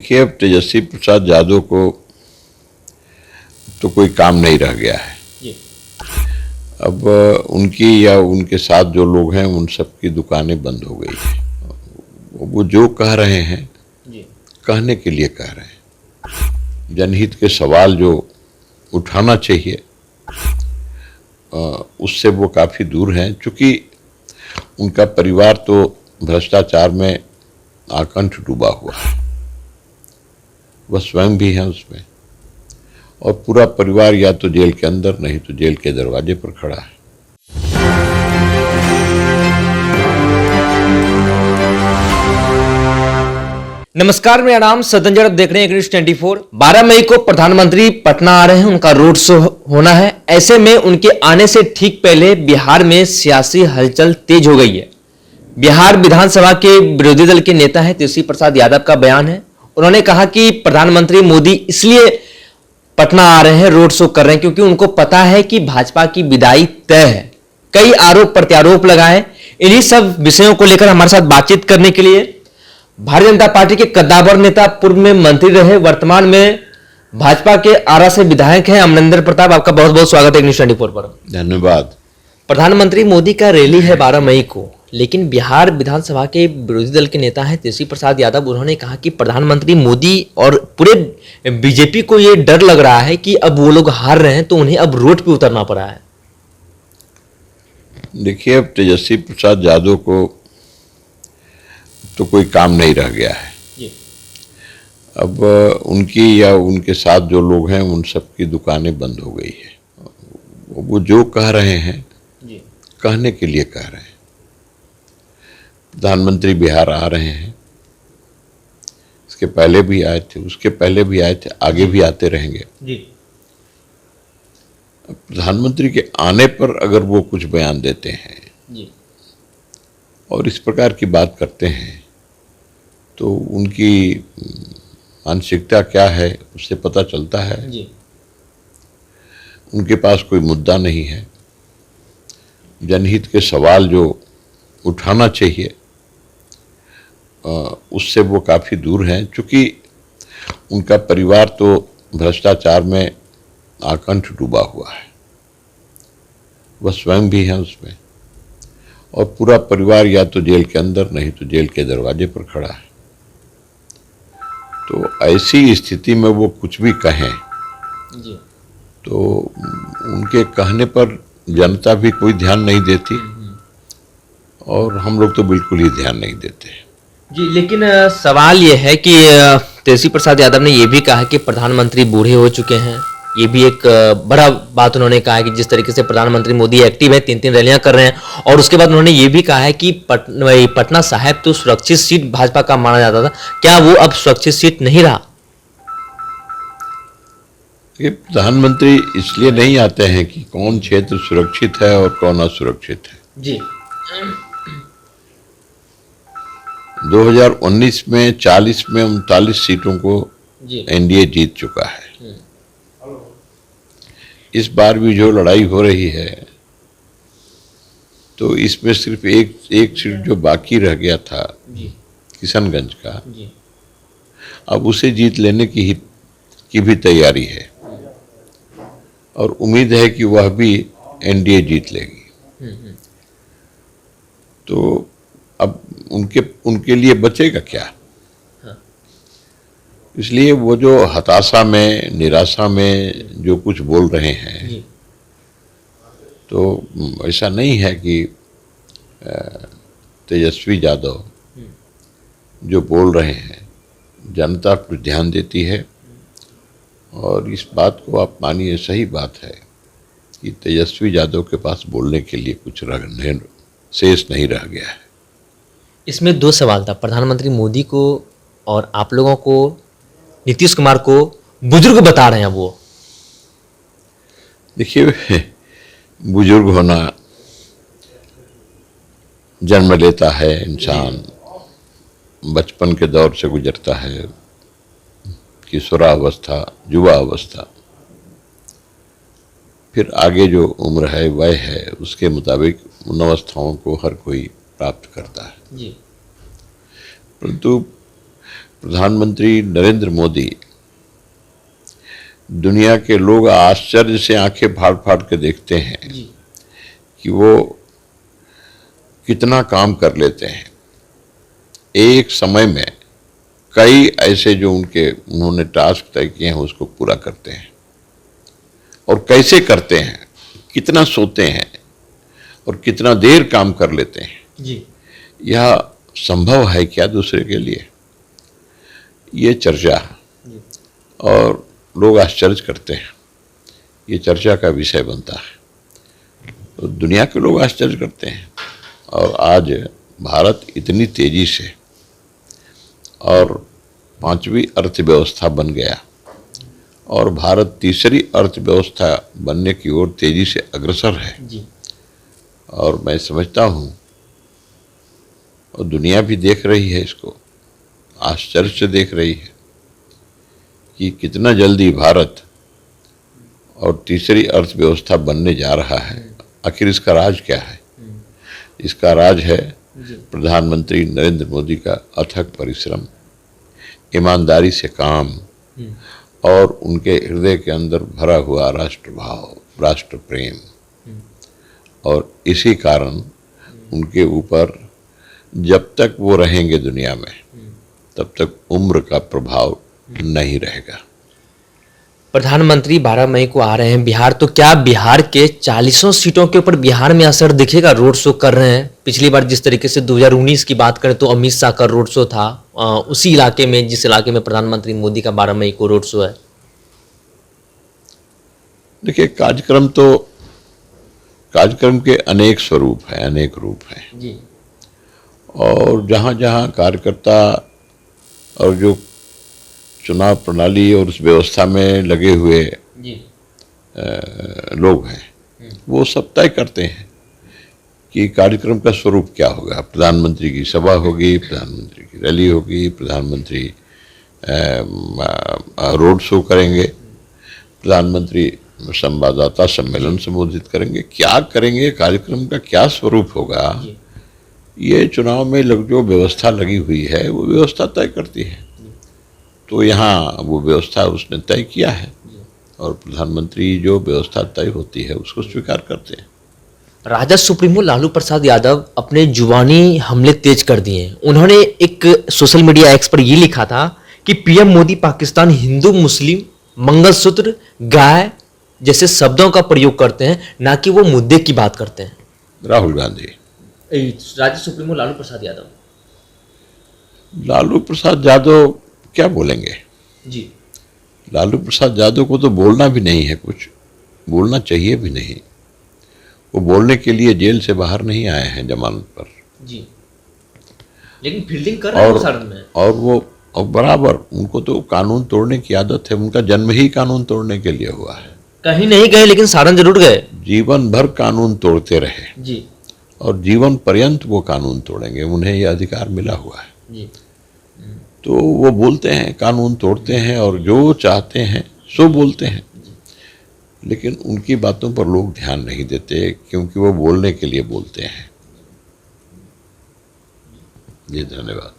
देखिए, अब तेजस्वी प्रसाद यादव को तो कोई काम नहीं रह गया है। अब उनकी या उनके साथ जो लोग हैं उन सब की दुकानें बंद हो गई हैं। वो जो कह रहे हैं कहने के लिए कह रहे हैं। जनहित के सवाल जो उठाना चाहिए उससे वो काफ़ी दूर हैं, चूँकि उनका परिवार तो भ्रष्टाचार में आकंठ डूबा हुआ है। वह स्वयं भी हैं उसमें, और पूरा परिवार या तो जेल के अंदर नहीं तो जेल के दरवाजे पर खड़ा है। नमस्कार, मेरा नाम सतंजर, आप देख रहे हैं न्यूज़ 24। 12 मई को प्रधानमंत्री पटना आ रहे हैं, उनका रोड शो होना है। ऐसे में उनके आने से ठीक पहले बिहार में सियासी हलचल तेज हो गई है। बिहार विधानसभा के विरोधी दल के नेता हैं तेजस्वी प्रसाद यादव का बयान है। उन्होंने कहा कि प्रधानमंत्री मोदी इसलिए पटना आ रहे हैं, रोड शो कर रहे हैं, क्योंकि उनको पता है कि भाजपा की विदाई तय है। कई आरोप प्रत्यारोप लगाए। इन्हीं सब विषयों को लेकर हमारे साथ बातचीत करने के लिए भारतीय जनता पार्टी के कद्दावर नेता, पूर्व में मंत्री रहे, वर्तमान में भाजपा के आरा से विधायक हैं, अमरिंदर प्रताप, आपका बहुत बहुत स्वागत है न्यूज़ 24 पर। धन्यवाद। प्रधानमंत्री मोदी का रैली है 12 मई को, लेकिन बिहार विधानसभा के विरोधी दल के नेता हैं तेजस्वी प्रसाद यादव। उन्होंने कहा कि प्रधानमंत्री मोदी और पूरे बीजेपी को ये डर लग रहा है कि अब वो लोग हार रहे हैं तो उन्हें अब रोड पे उतरना पड़ा है। देखिए, अब तेजस्वी प्रसाद यादव को तो कोई काम नहीं रह गया है। अब उनकी या उनके साथ जो लोग हैं उन सब की दुकानें बंद हो गई है। वो जो कह रहे हैं कहने के लिए कह रहे हैं। प्रधानमंत्री बिहार आ रहे हैं, इसके पहले भी आए थे, उसके पहले भी आए थे, आगे भी आते रहेंगे। प्रधानमंत्री के आने पर अगर वो कुछ बयान देते हैं और इस प्रकार की बात करते हैं तो उनकी मानसिकता क्या है उससे पता चलता है। उनके पास कोई मुद्दा नहीं है। जनहित के सवाल जो उठाना चाहिए उससे वो काफ़ी दूर हैं, चूँकि उनका परिवार तो भ्रष्टाचार में आकंठ डूबा हुआ है। वह स्वयं भी हैं उसमें, और पूरा परिवार या तो जेल के अंदर नहीं तो जेल के दरवाजे पर खड़ा है। तो ऐसी स्थिति में वो कुछ भी कहें तो उनके कहने पर जनता भी कोई ध्यान नहीं देती, और हम लोग तो बिल्कुल ही ध्यान नहीं देते जी। लेकिन सवाल ये है कि तेजस्वी प्रसाद यादव ने ये भी कहा कि प्रधानमंत्री बूढ़े हो चुके हैं। ये भी एक बड़ा बात उन्होंने कहा है कि जिस तरीके से प्रधानमंत्री मोदी एक्टिव है, 3-3 रैलियां कर रहे हैं, और उसके बाद उन्होंने ये भी कहा है कि पटना साहिब तो सुरक्षित सीट भाजपा का माना जाता था, क्या वो अब सुरक्षित सीट नहीं रहा? ये प्रधानमंत्री इसलिए नहीं आते हैं कि कौन क्षेत्र सुरक्षित है और कौन असुरक्षित है जी। 2019 में 40 में 39 सीटों को एनडीए जीत चुका है। इस बार भी जो लड़ाई हो रही है तो इसमें सिर्फ एक सीट जो बाकी रह गया था किशनगंज का, अब उसे जीत लेने की भी तैयारी है, और उम्मीद है कि वह भी एनडीए जीत लेगी। तो अब उनके लिए बचेगा क्या? इसलिए वो जो हताशा में, निराशा में जो कुछ बोल रहे हैं, तो ऐसा नहीं है कि तेजस्वी यादव जो बोल रहे हैं जनता कुछ ध्यान देती है, और इस बात को आप मानिए, सही बात है कि तेजस्वी यादव के पास बोलने के लिए कुछ शेष नहीं रह गया है। इसमें दो सवाल था, प्रधानमंत्री मोदी को और आप लोगों को, नीतीश कुमार को बुजुर्ग बता रहे हैं वो। देखिए, बुजुर्ग होना, जन्म लेता है इंसान, बचपन के दौर से गुजरता है, किशोरावस्था, युवा अवस्था, फिर आगे जो उम्र है, वय है, उसके मुताबिक उन अवस्थाओं को हर कोई प्राप्त करता है। परंतु प्रधानमंत्री नरेंद्र मोदी, दुनिया के लोग आश्चर्य से आंखें फाड़ फाड़ के देखते हैं कि वो कितना काम कर लेते हैं। एक समय में कई ऐसे जो उन्होंने टास्क तय किए हैं उसको पूरा करते हैं। और कैसे करते हैं, कितना सोते हैं और कितना देर काम कर लेते हैं जी। यह संभव है क्या दूसरे के लिए? ये चर्चा है और लोग आश्चर्य करते हैं, ये चर्चा का विषय बनता है। तो दुनिया के लोग आश्चर्य करते हैं। और आज भारत इतनी तेजी से और 5वीं अर्थव्यवस्था बन गया और भारत तीसरी अर्थव्यवस्था बनने की ओर तेजी से अग्रसर है जी। और मैं समझता हूँ और दुनिया भी देख रही है, इसको आश्चर्य से देख रही है कि कितना जल्दी भारत और तीसरी अर्थव्यवस्था बनने जा रहा है। आखिर इसका राज क्या है? इसका राज है प्रधानमंत्री नरेंद्र मोदी का अथक परिश्रम, ईमानदारी से काम और उनके हृदय के अंदर भरा हुआ राष्ट्र भाव, राष्ट्र प्रेम। और इसी कारण उनके ऊपर जब तक वो रहेंगे दुनिया में तब तक उम्र का प्रभाव नहीं रहेगा। प्रधानमंत्री 12 मई को आ रहे हैं बिहार, तो क्या बिहार के 40 सीटों के ऊपर बिहार में असर दिखेगा? रोड शो कर रहे हैं। पिछली बार जिस तरीके से 2019 की बात करें तो अमित शाह का रोड शो था उसी इलाके में जिस इलाके में प्रधानमंत्री मोदी का 12 मई को रोड शो है। देखिए, कार्यक्रम के अनेक स्वरूप हैं, अनेक रूप हैं जी। और जहाँ जहाँ कार्यकर्ता और जो चुनाव प्रणाली और उस व्यवस्था में लगे हुए लोग हैं वो सब तय करते हैं कि कार्यक्रम का स्वरूप क्या होगा। प्रधानमंत्री की सभा होगी, प्रधानमंत्री की रैली होगी, प्रधानमंत्री रोड शो करेंगे, प्रधानमंत्री संवाददाता सम्मेलन संबोधित करेंगे। क्या करेंगे, कार्यक्रम का क्या स्वरूप होगा, ये चुनाव में जो व्यवस्था लगी हुई है वो व्यवस्था तय करती है। तो यहाँ वो व्यवस्था उसने तय किया है और प्रधानमंत्री जो व्यवस्था तय होती है उसको स्वीकार करते हैं। राजद सुप्रीमो लालू प्रसाद यादव अपने जुबानी हमले तेज कर दिए हैं। उन्होंने एक सोशल मीडिया एक्स पर ये लिखा था कि पीएम मोदी पाकिस्तान, हिंदू, मुस्लिम, मंगलसूत्र, गाय जैसे शब्दों का प्रयोग करते हैं, ना कि वो मुद्दे की बात करते हैं। राहुल गांधी, राजद सुप्रीमो लालू प्रसाद यादव क्या बोलेंगे जी? लालू प्रसाद यादव को तो बोलना भी नहीं है, कुछ बोलना चाहिए भी नहीं। वो बोलने के लिए जेल से बाहर नहीं आए हैं जमानत पर जी, लेकिन फील्डिंग कर रहे हैं सारण में। और वो बराबर, उनको तो कानून तोड़ने की आदत है। उनका जन्म ही कानून तोड़ने के लिए हुआ है। कहीं नहीं गए लेकिन सारण जरूर गए। जीवन भर कानून तोड़ते रहे जी, और जीवन पर्यंत वो कानून तोड़ेंगे। उन्हें ये अधिकार मिला हुआ है जी। तो वो बोलते हैं, कानून तोड़ते हैं और जो चाहते हैं सो बोलते हैं। लेकिन उनकी बातों पर लोग ध्यान नहीं देते क्योंकि वो बोलने के लिए बोलते हैं। जी, धन्यवाद।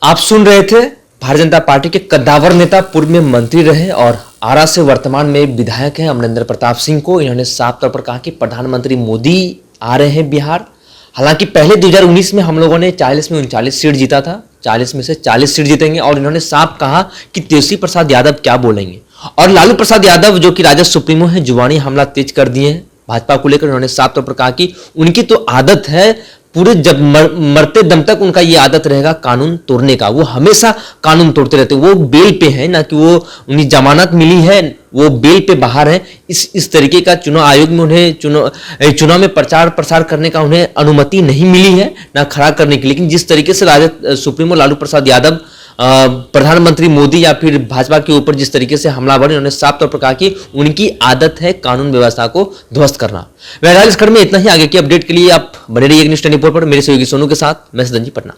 आप सुन रहे थे भारतीय जनता पार्टी के कद्दावर नेता, पूर्व में मंत्री रहे और आरा से वर्तमान में विधायक हैं अमरेंद्र प्रताप सिंह को इन्होंने साफ तौर पर कहा कि प्रधानमंत्री मोदी आ रहे हैं बिहार। हालांकि पहले 2019 में हम लोगों ने 40 में 39 सीट जीता था, 40 में से 40 सीट जीतेंगे। और इन्होंने साफ कहा कि तेजस्वी प्रसाद यादव क्या बोलेंगे। और लालू प्रसाद यादव जो कि राजद सुप्रीमो है, जुबानी हमला तेज कर दिए हैं भाजपा को लेकर। उन्होंने साफ तौर पर कहा कि उनकी तो आदत है, पूरे जब मरते दम तक उनका ये आदत रहेगा कानून तोड़ने का। वो हमेशा कानून तोड़ते रहते। वो बेल पे है, ना कि वो उन्हें जमानत मिली है, वो बेल पे बाहर है। इस तरीके का चुनाव आयोग में उन्हें चुनाव में प्रचार प्रसार करने का उन्हें अनुमति नहीं मिली है, ना खड़ा करने की। लेकिन जिस तरीके से राजद सुप्रीमो लालू प्रसाद यादव प्रधानमंत्री मोदी या फिर भाजपा के ऊपर जिस तरीके से हमलावर, उन्होंने साफ तौर पर कहा कि उनकी आदत है कानून व्यवस्था को ध्वस्त करना। बहरहाल इस खबर में इतना ही। आगे की अपडेट के लिए आप बने रहिए न्यूज़ 24 पर। मेरे सहयोगी सोनू के साथ मैं सदन जी, पटना।